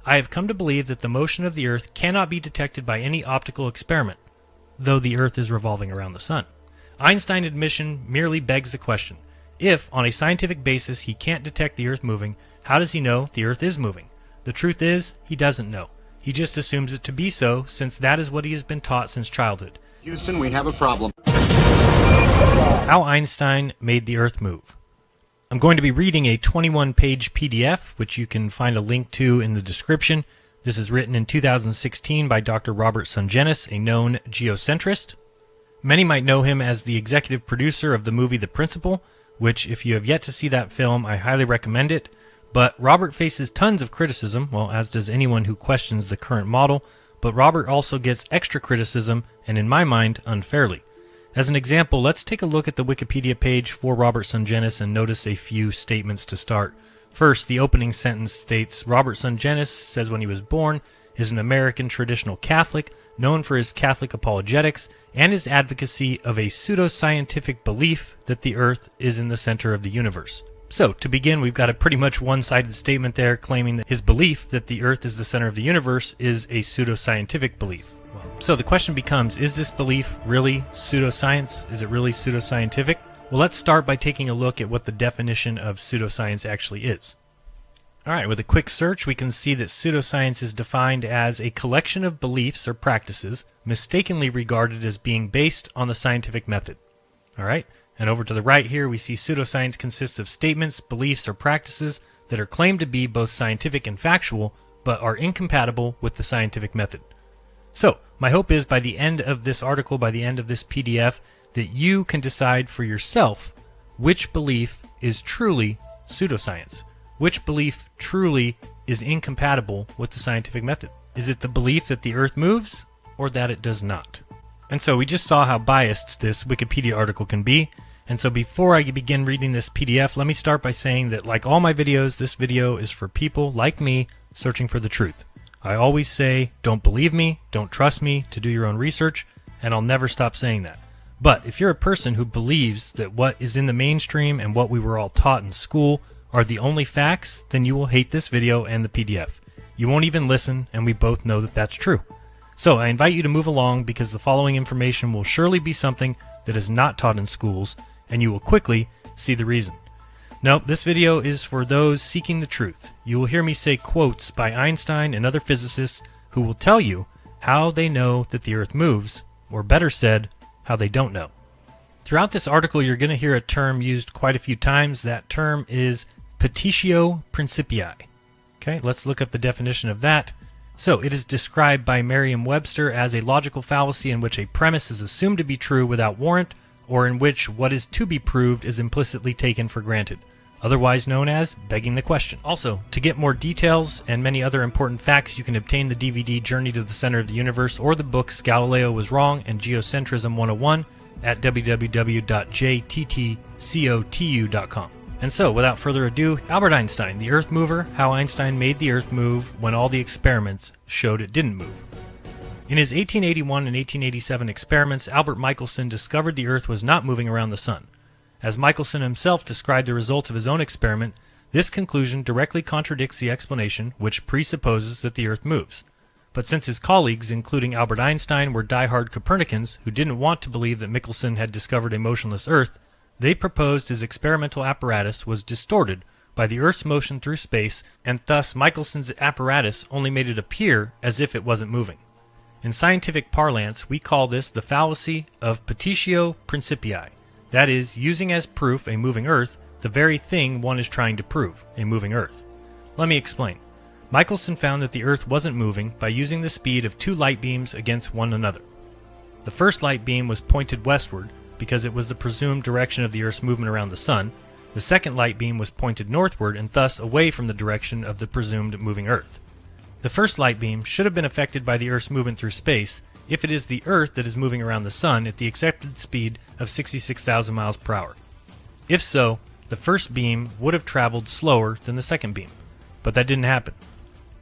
I have come to believe that the motion of the Earth cannot be detected by any optical experiment, though the Earth is revolving around the Sun. Einstein's admission merely begs the question, if, on a scientific basis, he can't detect the Earth moving, how does he know the Earth is moving? The truth is, he doesn't know. He just assumes it to be so, since that is what he has been taught since childhood. Houston, we have a problem. How Einstein made the Earth move. I'm going to be reading a 21-page PDF, which you can find a link to in the description. This is written in 2016 by Dr. Robert Sungenis, a known geocentrist. Many might know him as the executive producer of the movie The Principle, which, if you have yet to see that film, I highly recommend it. But Robert faces tons of criticism, well, as does anyone who questions the current model, but Robert also gets extra criticism, and in my mind, unfairly. As an example, let's take a look at the Wikipedia page for Robert Sungenis and notice a few statements to start. First, the opening sentence states, Robert Sungenis says when he was born, is an American traditional Catholic, known for his Catholic apologetics and his advocacy of a pseudoscientific belief that the Earth is in the center of the universe. So, to begin, we've got a pretty much one-sided statement there claiming that his belief that the Earth is the center of the universe is a pseudoscientific belief. So the question becomes, is this belief really pseudoscience? Is it really pseudoscientific? Well, let's start by taking a look at what the definition of pseudoscience actually is. Alright, with a quick search, we can see that pseudoscience is defined as a collection of beliefs or practices mistakenly regarded as being based on the scientific method. Alright, and over to the right here, we see pseudoscience consists of statements, beliefs, or practices that are claimed to be both scientific and factual, but are incompatible with the scientific method. So, my hope is by the end of this article, by the end of this PDF, that you can decide for yourself which belief is truly pseudoscience. Which belief truly is incompatible with the scientific method? Is it the belief that the Earth moves, or that it does not? And so we just saw how biased this Wikipedia article can be. And so before I begin reading this PDF, let me start by saying that like all my videos, this video is for people like me searching for the truth. I always say, don't believe me, don't trust me, to do your own research, and I'll never stop saying that. But if you're a person who believes that what is in the mainstream and what we were all taught in school are the only facts, then you will hate this video and the PDF. You won't even listen, and we both know that that's true. So I invite you to move along because the following information will surely be something that is not taught in schools, and you will quickly see the reason. Nope, this video is for those seeking the truth. You will hear me say quotes by Einstein and other physicists who will tell you how they know that the Earth moves, or better said, how they don't know. Throughout this article, you're going to hear a term used quite a few times. That term is petitio principii. Okay, let's look up the definition of that. So, it is described by Merriam-Webster as a logical fallacy in which a premise is assumed to be true without warrant, or in which what is to be proved is implicitly taken for granted, otherwise known as begging the question. Also, to get more details and many other important facts, you can obtain the DVD Journey to the Center of the Universe or the books Galileo Was Wrong and Geocentrism 101 at www.jttcotu.com. And so, without further ado, Albert Einstein, the Earth Mover, how Einstein made the Earth move when all the experiments showed it didn't move. In his 1881 and 1887 experiments, Albert Michelson discovered the Earth was not moving around the Sun. As Michelson himself described the results of his own experiment, this conclusion directly contradicts the explanation, which presupposes that the Earth moves. But since his colleagues, including Albert Einstein, were die-hard Copernicans who didn't want to believe that Michelson had discovered a motionless Earth, they proposed his experimental apparatus was distorted by the Earth's motion through space, and thus Michelson's apparatus only made it appear as if it wasn't moving. In scientific parlance, we call this the fallacy of petitio principii. That is, using as proof a moving Earth, the very thing one is trying to prove, a moving Earth. Let me explain. Michelson found that the Earth wasn't moving by using the speed of two light beams against one another. The first light beam was pointed westward because it was the presumed direction of the Earth's movement around the Sun. The second light beam was pointed northward and thus away from the direction of the presumed moving Earth. The first light beam should have been affected by the Earth's movement through space if it is the Earth that is moving around the Sun at the accepted speed of 66,000 miles per hour. If so, the first beam would have traveled slower than the second beam, but that didn't happen.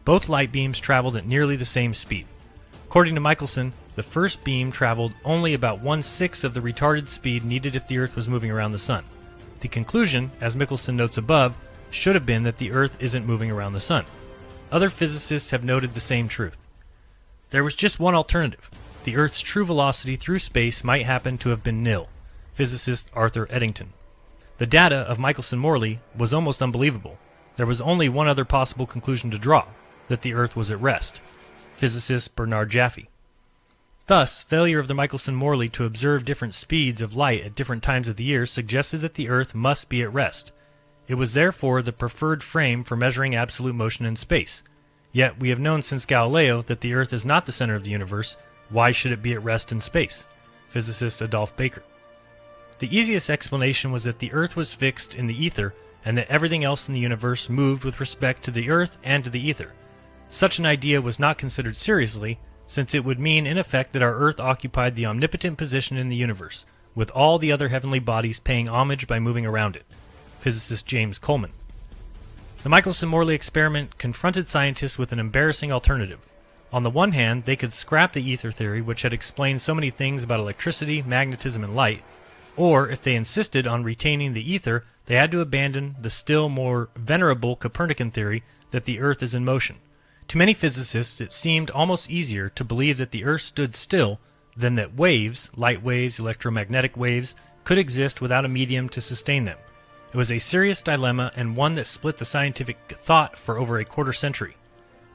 Both light beams traveled at nearly the same speed. According to Michelson, the first beam traveled only about 1/6 of the retarded speed needed if the Earth was moving around the Sun. The conclusion, as Michelson notes above, should have been that the Earth isn't moving around the Sun. Other physicists have noted the same truth. There was just one alternative. The Earth's true velocity through space might happen to have been nil. Physicist Arthur Eddington. The data of Michelson-Morley was almost unbelievable. There was only one other possible conclusion to draw, that the Earth was at rest. Physicist Bernard Jaffe. Thus, failure of the Michelson-Morley to observe different speeds of light at different times of the year suggested that the Earth must be at rest. It was therefore the preferred frame for measuring absolute motion in space. Yet we have known since Galileo that the Earth is not the center of the universe. Why should it be at rest in space? Physicist Adolph Baker. The easiest explanation was that the Earth was fixed in the ether and that everything else in the universe moved with respect to the Earth and to the ether. Such an idea was not considered seriously, since it would mean in effect that our Earth occupied the omnipotent position in the universe, with all the other heavenly bodies paying homage by moving around it. Physicist James Coleman. The Michelson-Morley experiment confronted scientists with an embarrassing alternative. On the one hand, they could scrap the ether theory, which had explained so many things about electricity, magnetism, and light, or if they insisted on retaining the ether, they had to abandon the still more venerable Copernican theory that the Earth is in motion. To many physicists, it seemed almost easier to believe that the Earth stood still than that waves, light waves, electromagnetic waves, could exist without a medium to sustain them. It was a serious dilemma and one that split the scientific thought for over a quarter century.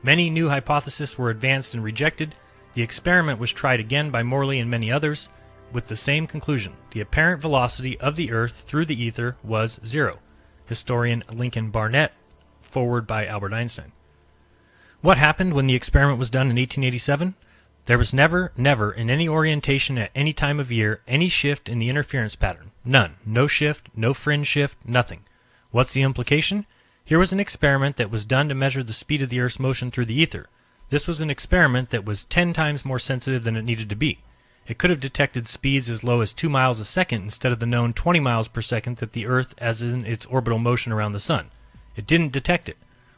Many new hypotheses were advanced and rejected. The experiment was tried again by Morley and many others, with the same conclusion. The apparent velocity of the Earth through the ether was zero. Historian Lincoln Barnett, forward by Albert Einstein. What happened when the experiment was done in 1887? There was never in any orientation at any time of year any shift in the interference pattern. None. No shift, no fringe shift, nothing. What's the implication? Here was an experiment that was done to measure the speed of the Earth's motion through the ether. This was an experiment that was 10 times more sensitive than it needed to be. It could have detected speeds as low as 2 miles a second instead of the known 20 miles per second that the Earth as in its orbital motion around the Sun. It didn't detect it.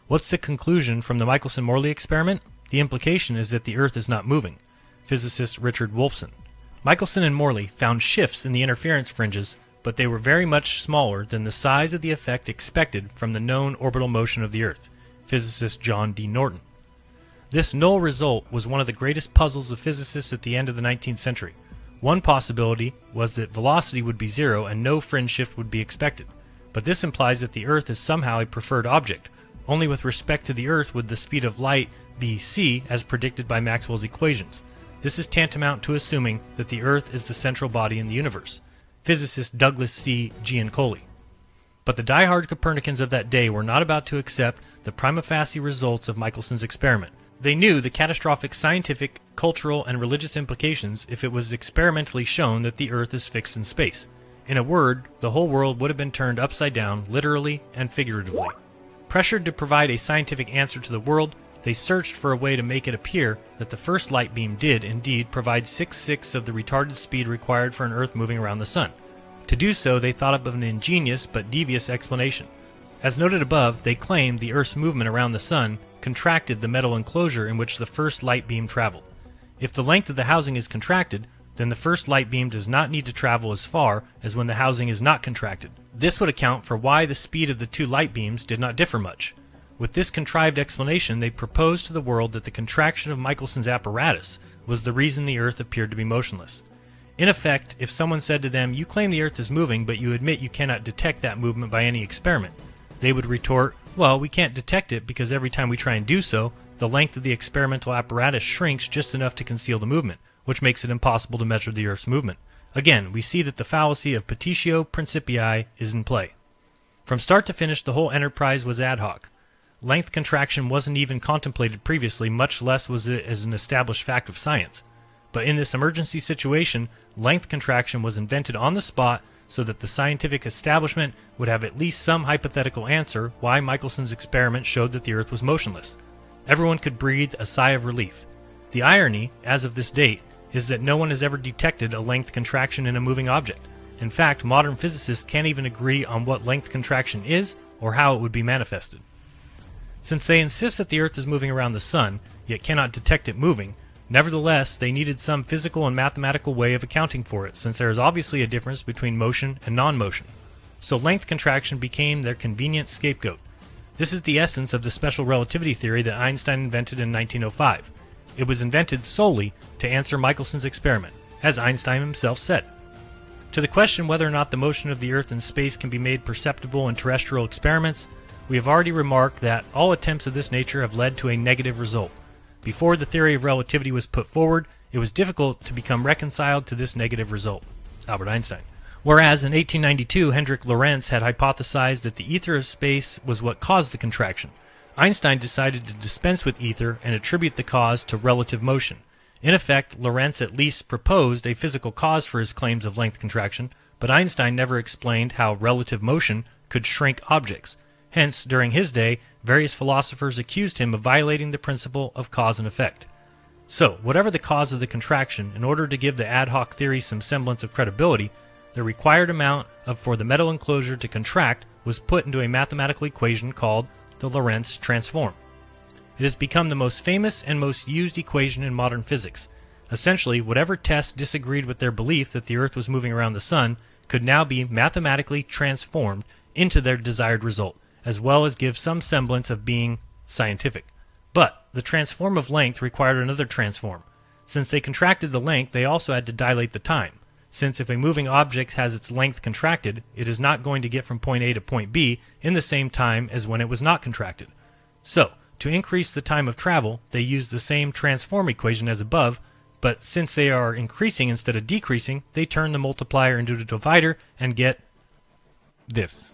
What's the conclusion from the Michelson-Morley experiment? The implication is that the Earth is not moving. Physicist Richard Wolfson. Michelson and Morley found shifts in the interference fringes, but they were very much smaller than the size of the effect expected from the known orbital motion of the Earth. Physicist John D. Norton. This null result was one of the greatest puzzles of physicists at the end of the 19th century. One possibility was that velocity would be zero and no fringe shift would be expected. But this implies that the Earth is somehow a preferred object. Only with respect to the Earth would the speed of light be c as predicted by Maxwell's equations. This is tantamount to assuming that the Earth is the central body in the universe. Physicist Douglas C. Giancoli. But the die-hard Copernicans of that day were not about to accept the prima facie results of Michelson's experiment. They knew the catastrophic scientific, cultural, and religious implications if it was experimentally shown that the Earth is fixed in space. In a word, the whole world would have been turned upside down, literally and figuratively. Pressured to provide a scientific answer to the world, they searched for a way to make it appear that the first light beam did, indeed, provide 6/6 of the retarded speed required for an Earth moving around the Sun. To do so, they thought up of an ingenious but devious explanation. As noted above, they claimed the Earth's movement around the Sun contracted the metal enclosure in which the first light beam traveled. If the length of the housing is contracted, then the first light beam does not need to travel as far as when the housing is not contracted. This would account for why the speed of the two light beams did not differ much. With this contrived explanation, they proposed to the world that the contraction of Michelson's apparatus was the reason the Earth appeared to be motionless. In effect, if someone said to them, "You claim the Earth is moving, but you admit you cannot detect that movement by any experiment," they would retort, "Well, we can't detect it because every time we try and do so, the length of the experimental apparatus shrinks just enough to conceal the movement, which makes it impossible to measure the Earth's movement." Again, we see that the fallacy of petitio principii is in play. From start to finish, the whole enterprise was ad hoc. Length contraction wasn't even contemplated previously, much less was it as an established fact of science. But in this emergency situation, length contraction was invented on the spot so that the scientific establishment would have at least some hypothetical answer why Michelson's experiment showed that the Earth was motionless. Everyone could breathe a sigh of relief. The irony, as of this date, is that no one has ever detected a length contraction in a moving object. In fact, modern physicists can't even agree on what length contraction is or how it would be manifested. Since they insist that the Earth is moving around the Sun, yet cannot detect it moving, nevertheless they needed some physical and mathematical way of accounting for it, since there is obviously a difference between motion and non-motion. So length contraction became their convenient scapegoat. This is the essence of the special relativity theory that Einstein invented in 1905. It was invented solely to answer Michelson's experiment, as Einstein himself said. To the question whether or not the motion of the Earth in space can be made perceptible in terrestrial experiments, we have already remarked that all attempts of this nature have led to a negative result. Before the theory of relativity was put forward, it was difficult to become reconciled to this negative result. Albert Einstein. Whereas in 1892 Hendrik Lorentz had hypothesized that the ether of space was what caused the contraction, Einstein decided to dispense with ether and attribute the cause to relative motion. In effect, Lorentz at least proposed a physical cause for his claims of length contraction, but Einstein never explained how relative motion could shrink objects. Hence, during his day, various philosophers accused him of violating the principle of cause and effect. So, whatever the cause of the contraction, in order to give the ad hoc theory some semblance of credibility, the required amount for the metal enclosure to contract was put into a mathematical equation called the Lorentz transform. It has become the most famous and most used equation in modern physics. Essentially, whatever test disagreed with their belief that the Earth was moving around the Sun could now be mathematically transformed into their desired result, as well as give some semblance of being scientific. But the transform of length required another transform. Since they contracted the length, they also had to dilate the time. Since if a moving object has its length contracted, it is not going to get from point A to point B in the same time as when it was not contracted. So, to increase the time of travel, they use the same transform equation as above, but since they are increasing instead of decreasing, they turn the multiplier into a divider and get this.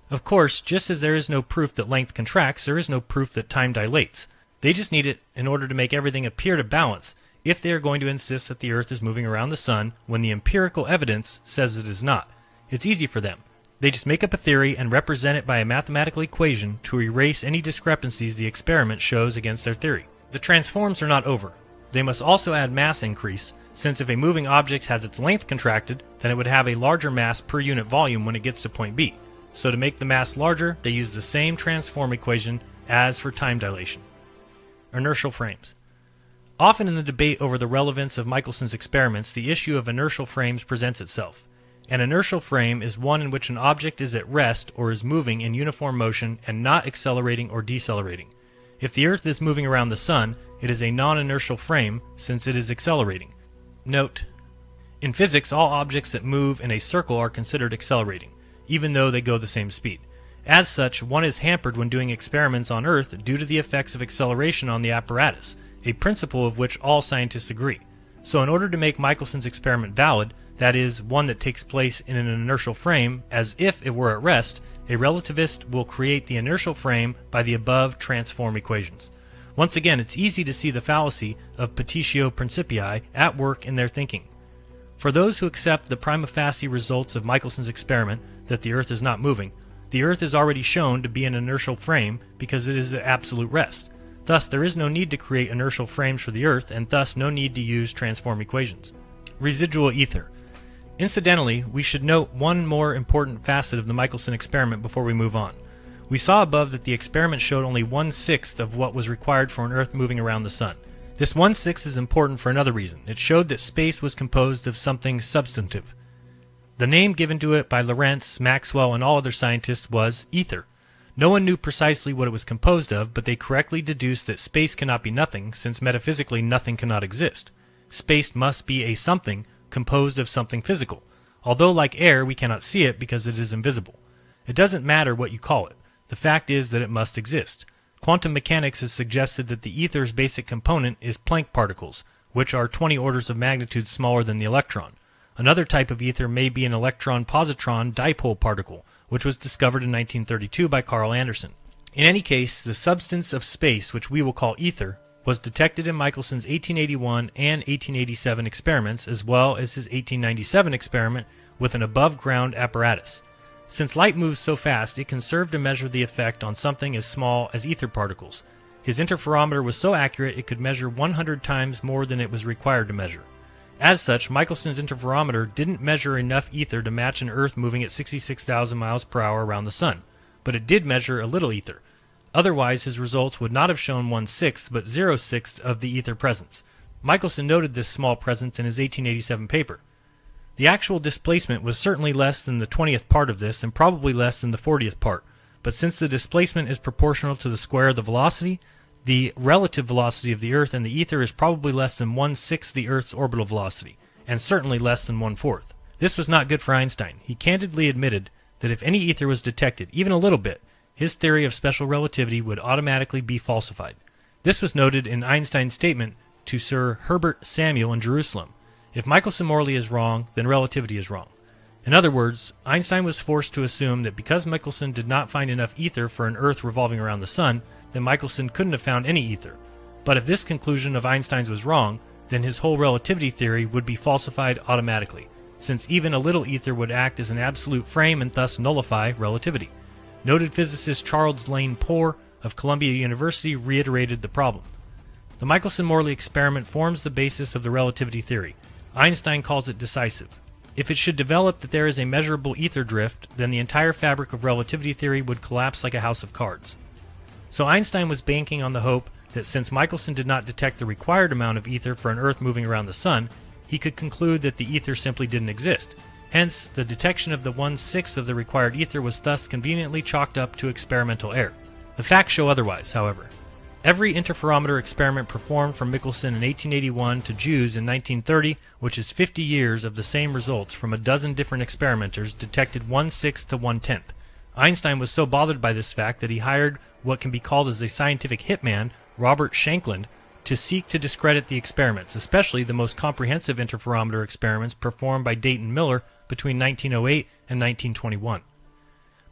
Of course, just as there is no proof that length contracts, there is no proof that time dilates. They just need it in order to make everything appear to balance, if they are going to insist that the Earth is moving around the Sun when the empirical evidence says it is not. It's easy for them. They just make up a theory and represent it by a mathematical equation to erase any discrepancies the experiment shows against their theory. The transforms are not over. They must also add mass increase, since if a moving object has its length contracted, then it would have a larger mass per unit volume when it gets to point B. So to make the mass larger, they use the same transform equation as for time dilation. Inertial frames. Often in the debate over the relevance of Michelson's experiments, the issue of inertial frames presents itself. An inertial frame is one in which an object is at rest or is moving in uniform motion and not accelerating or decelerating. If the Earth is moving around the Sun, it is a non-inertial frame since it is accelerating. Note: in physics, all objects that move in a circle are considered accelerating, even though they go the same speed. As such, one is hampered when doing experiments on Earth due to the effects of acceleration on the apparatus, a principle of which all scientists agree. So in order to make Michelson's experiment valid, that is, one that takes place in an inertial frame as if it were at rest, a relativist will create the inertial frame by the above transform equations. Once again, it's easy to see the fallacy of petitio principii at work in their thinking. For those who accept the prima facie results of Michelson's experiment that the Earth is not moving, the Earth is already shown to be an inertial frame because it is at absolute rest. Thus, there is no need to create inertial frames for the Earth, and thus no need to use transform equations. Residual ether. Incidentally, we should note one more important facet of the Michelson experiment before we move on. We saw above that the experiment showed only 1/6 of what was required for an Earth moving around the Sun. This 1/6 is important for another reason. It showed that space was composed of something substantive. The name given to it by Lorentz, Maxwell, and all other scientists was ether. No one knew precisely what it was composed of, but they correctly deduced that space cannot be nothing, since metaphysically nothing cannot exist. Space must be a something composed of something physical. Although like air, we cannot see it because it is invisible. It doesn't matter what you call it. The fact is that it must exist. Quantum mechanics has suggested that the ether's basic component is Planck particles, which are 20 orders of magnitude smaller than the electron. Another type of ether may be an electron-positron dipole particle, which was discovered in 1932 by Carl Anderson. In any case, the substance of space, which we will call ether, was detected in Michelson's 1881 and 1887 experiments, as well as his 1897 experiment with an above-ground apparatus. Since light moves so fast, it can serve to measure the effect on something as small as ether particles. His interferometer was so accurate it could measure 100 times more than it was required to measure. As such, Michelson's interferometer didn't measure enough ether to match an Earth moving at 66,000 miles per hour around the Sun, but it did measure a little ether. Otherwise, his results would not have shown 1/6 but 0/6 of the ether presence. Michelson noted this small presence in his 1887 paper. The actual displacement was certainly less than the 20th part of this and probably less than the 40th part, but since the displacement is proportional to the square of the velocity, the relative velocity of the Earth and the ether is probably less than 1/6 the Earth's orbital velocity, and certainly less than 1/4. This was not good for Einstein. He candidly admitted that if any ether was detected, even a little bit, his theory of special relativity would automatically be falsified. This was noted in Einstein's statement to Sir Herbert Samuel in Jerusalem. If Michelson-Morley is wrong, then relativity is wrong. In other words, Einstein was forced to assume that because Michelson did not find enough ether for an Earth revolving around the Sun, then Michelson couldn't have found any ether. But if this conclusion of Einstein's was wrong, then his whole relativity theory would be falsified automatically, since even a little ether would act as an absolute frame and thus nullify relativity. Noted physicist Charles Lane Poor of Columbia University reiterated the problem. The Michelson-Morley experiment forms the basis of the relativity theory. Einstein calls it decisive. If it should develop that there is a measurable ether drift, then the entire fabric of relativity theory would collapse like a house of cards. So Einstein was banking on the hope that since Michelson did not detect the required amount of ether for an Earth moving around the Sun, he could conclude that the ether simply didn't exist. Hence, the detection of the 1/6 of the required ether was thus conveniently chalked up to experimental error. The facts show otherwise, however. Every interferometer experiment performed from Michelson in 1881 to Jews in 1930, which is 50 years of the same results from a dozen different experimenters, detected 1/6 to 1/10. Einstein was so bothered by this fact that he hired what can be called as a scientific hitman, Robert Shankland, to seek to discredit the experiments, especially the most comprehensive interferometer experiments performed by Dayton Miller between 1908 and 1921.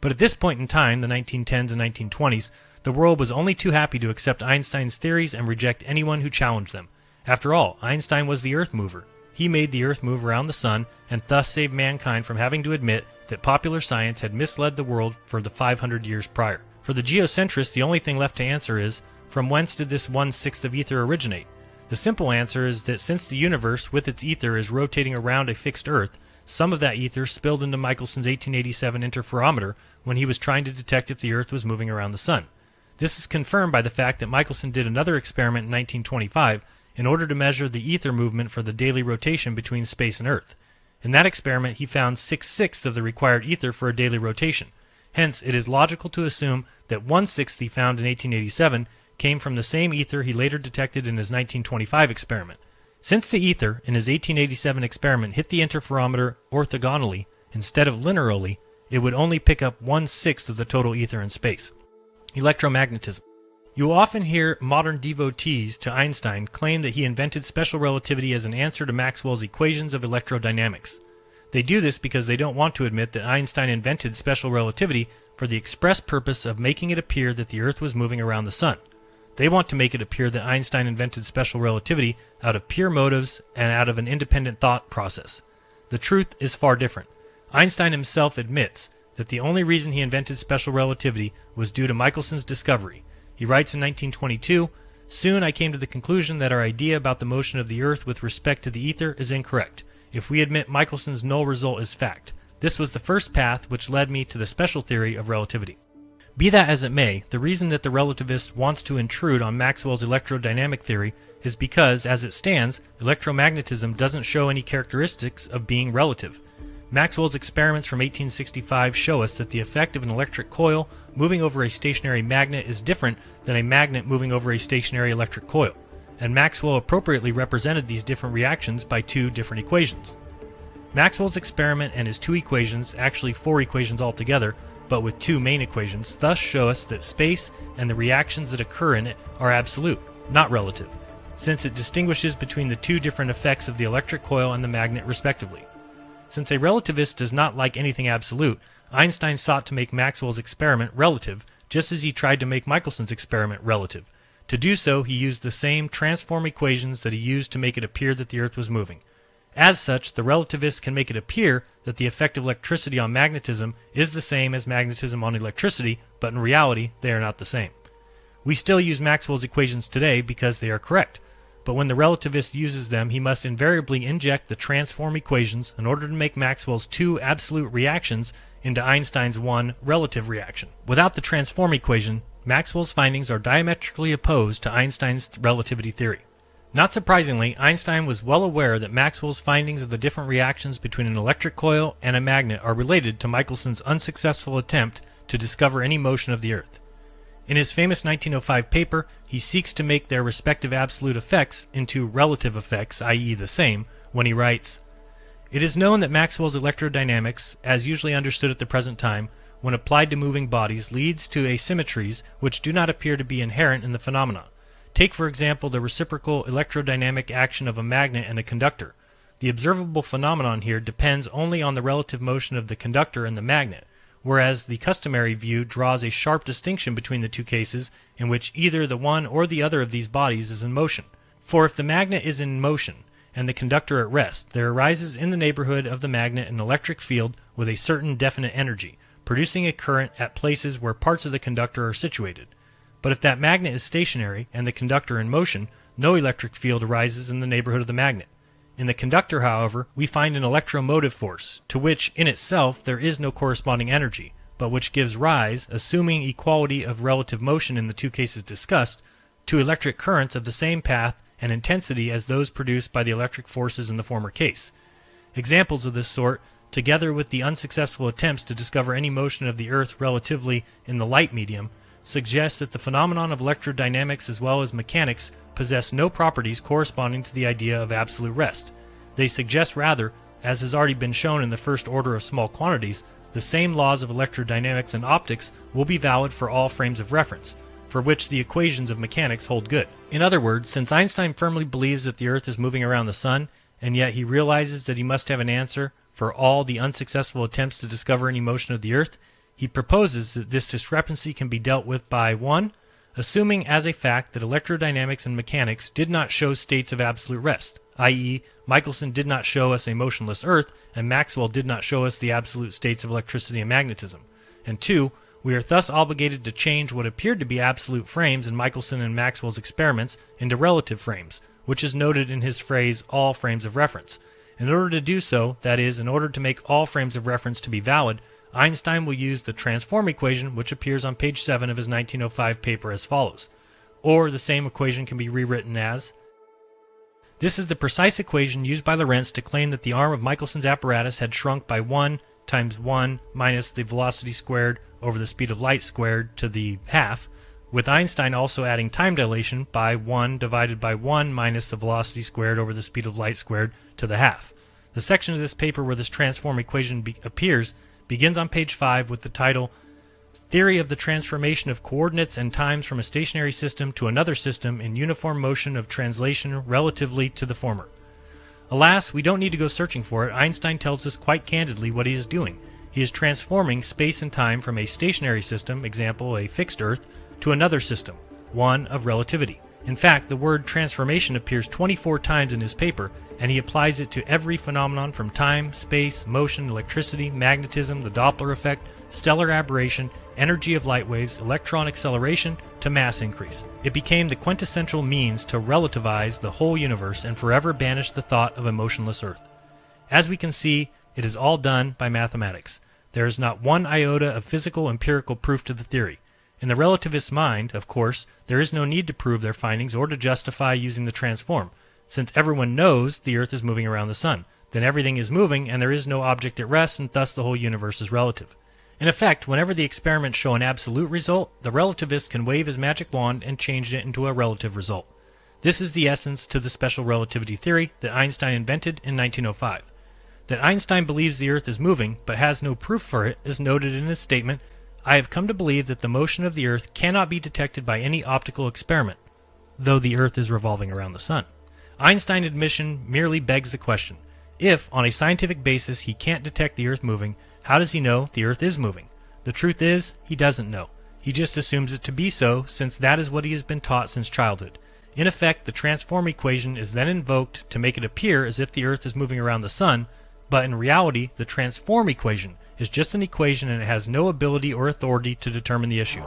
But at this point in time, the 1910s and 1920s, the world was only too happy to accept Einstein's theories and reject anyone who challenged them. After all, Einstein was the Earth mover. He made the Earth move around the Sun and thus saved mankind from having to admit that popular science had misled the world for the 500 years prior. For the geocentrists, the only thing left to answer is, from whence did this 1/6 of ether originate? The simple answer is that since the universe with its ether is rotating around a fixed Earth, some of that ether spilled into Michelson's 1887 interferometer when he was trying to detect if the Earth was moving around the Sun. This is confirmed by the fact that Michelson did another experiment in 1925 in order to measure the ether movement for the daily rotation between space and Earth. In that experiment, he found 6/6 of the required ether for a daily rotation. Hence, it is logical to assume that 1/6 he found in 1887 came from the same ether he later detected in his 1925 experiment. Since the ether in his 1887 experiment hit the interferometer orthogonally instead of linearly, it would only pick up 1/6 of the total ether in space. Electromagnetism. You will often hear modern devotees to Einstein claim that he invented special relativity as an answer to Maxwell's equations of electrodynamics. They do this because they don't want to admit that Einstein invented special relativity for the express purpose of making it appear that the Earth was moving around the Sun. They want to make it appear that Einstein invented special relativity out of pure motives and out of an independent thought process. The truth is far different. Einstein himself admits that the only reason he invented special relativity was due to Michelson's discovery. He writes in 1922, "Soon I came to the conclusion that our idea about the motion of the Earth with respect to the ether is incorrect, if we admit Michelson's null result as fact. This was the first path which led me to the special theory of relativity." Be that as it may, the reason that the relativist wants to intrude on Maxwell's electrodynamic theory is because, as it stands, electromagnetism doesn't show any characteristics of being relative. Maxwell's experiments from 1865 show us that the effect of an electric coil moving over a stationary magnet is different than a magnet moving over a stationary electric coil, and Maxwell appropriately represented these different reactions by two different equations. Maxwell's experiment and his two equations, actually four equations altogether, but with two main equations, thus show us that space and the reactions that occur in it are absolute, not relative, since it distinguishes between the two different effects of the electric coil and the magnet respectively. Since a relativist does not like anything absolute, Einstein sought to make Maxwell's experiment relative, just as he tried to make Michelson's experiment relative. To do so, he used the same transform equations that he used to make it appear that the Earth was moving. As such, the relativists can make it appear that the effect of electricity on magnetism is the same as magnetism on electricity, but in reality, they are not the same. We still use Maxwell's equations today because they are correct, but when the relativist uses them, he must invariably inject the transform equations in order to make Maxwell's two absolute reactions into Einstein's one relative reaction. Without the transform equation, Maxwell's findings are diametrically opposed to Einstein's relativity theory. Not surprisingly, Einstein was well aware that Maxwell's findings of the different reactions between an electric coil and a magnet are related to Michelson's unsuccessful attempt to discover any motion of the Earth. In his famous 1905 paper, he seeks to make their respective absolute effects into relative effects, i.e. the same, when he writes, "It is known that Maxwell's electrodynamics, as usually understood at the present time, when applied to moving bodies, leads to asymmetries which do not appear to be inherent in the phenomena. Take, for example, the reciprocal electrodynamic action of a magnet and a conductor. The observable phenomenon here depends only on the relative motion of the conductor and the magnet, whereas the customary view draws a sharp distinction between the two cases in which either the one or the other of these bodies is in motion. For if the magnet is in motion and the conductor at rest, there arises in the neighborhood of the magnet an electric field with a certain definite energy, producing a current at places where parts of the conductor are situated. But if that magnet is stationary and the conductor in motion, no electric field arises in the neighborhood of the magnet. In the conductor, however, we find an electromotive force, to which in itself there is no corresponding energy, but which gives rise, assuming equality of relative motion in the two cases discussed, to electric currents of the same path and intensity as those produced by the electric forces in the former case. Examples of this sort, together with the unsuccessful attempts to discover any motion of the Earth relatively in the light medium, suggest that the phenomenon of electrodynamics as well as mechanics possess no properties corresponding to the idea of absolute rest. They suggest rather, as has already been shown in the first order of small quantities, the same laws of electrodynamics and optics will be valid for all frames of reference, for which the equations of mechanics hold good. In other words, since Einstein firmly believes that the Earth is moving around the Sun, and yet he realizes that he must have an answer for all the unsuccessful attempts to discover any motion of the Earth, he proposes that this discrepancy can be dealt with by 1. Assuming as a fact that electrodynamics and mechanics did not show states of absolute rest, i.e., Michelson did not show us a motionless Earth, and Maxwell did not show us the absolute states of electricity and magnetism. And 2. We are thus obligated to change what appeared to be absolute frames in Michelson and Maxwell's experiments into relative frames, which is noted in his phrase, all frames of reference. In order to do so, that is, in order to make all frames of reference to be valid, Einstein will use the transform equation, which appears on page 7 of his 1905 paper as follows. Or the same equation can be rewritten as, this is the precise equation used by Lorentz to claim that the arm of Michelson's apparatus had shrunk by 1 times 1 minus the velocity squared over the speed of light squared to the half, with Einstein also adding time dilation by 1 divided by 1 minus the velocity squared over the speed of light squared to the half. The section of this paper where this transform equation appears begins on page 5 with the title, Theory of the Transformation of Coordinates and Times from a Stationary System to Another System in Uniform Motion of Translation Relatively to the Former. Alas, we don't need to go searching for it. Einstein tells us quite candidly what he is doing. He is transforming space and time from a stationary system, example a fixed Earth, to another system, one of relativity. In fact, the word transformation appears 24 times in his paper, and he applies it to every phenomenon from time, space, motion, electricity, magnetism, the Doppler effect, stellar aberration, energy of light waves, electron acceleration, to mass increase. It became the quintessential means to relativize the whole universe and forever banish the thought of a motionless Earth. As we can see, it is all done by mathematics. There is not one iota of physical empirical proof to the theory. In the relativist mind, of course, there is no need to prove their findings or to justify using the transform, since everyone knows the Earth is moving around the Sun. Then everything is moving and there is no object at rest, and thus the whole universe is relative. In effect, whenever the experiments show an absolute result, the relativist can wave his magic wand and change it into a relative result. This is the essence to the special relativity theory that Einstein invented in 1905. That Einstein believes the Earth is moving, but has no proof for it, is noted in his statement, I have come to believe that the motion of the Earth cannot be detected by any optical experiment, though the Earth is revolving around the Sun. Einstein's admission merely begs the question, if, on a scientific basis, he can't detect the Earth moving, how does he know the Earth is moving? The truth is, he doesn't know. He just assumes it to be so, since that is what he has been taught since childhood. In effect, the transform equation is then invoked to make it appear as if the Earth is moving around the Sun, but in reality, the transform equation is just an equation and it has no ability or authority to determine the issue.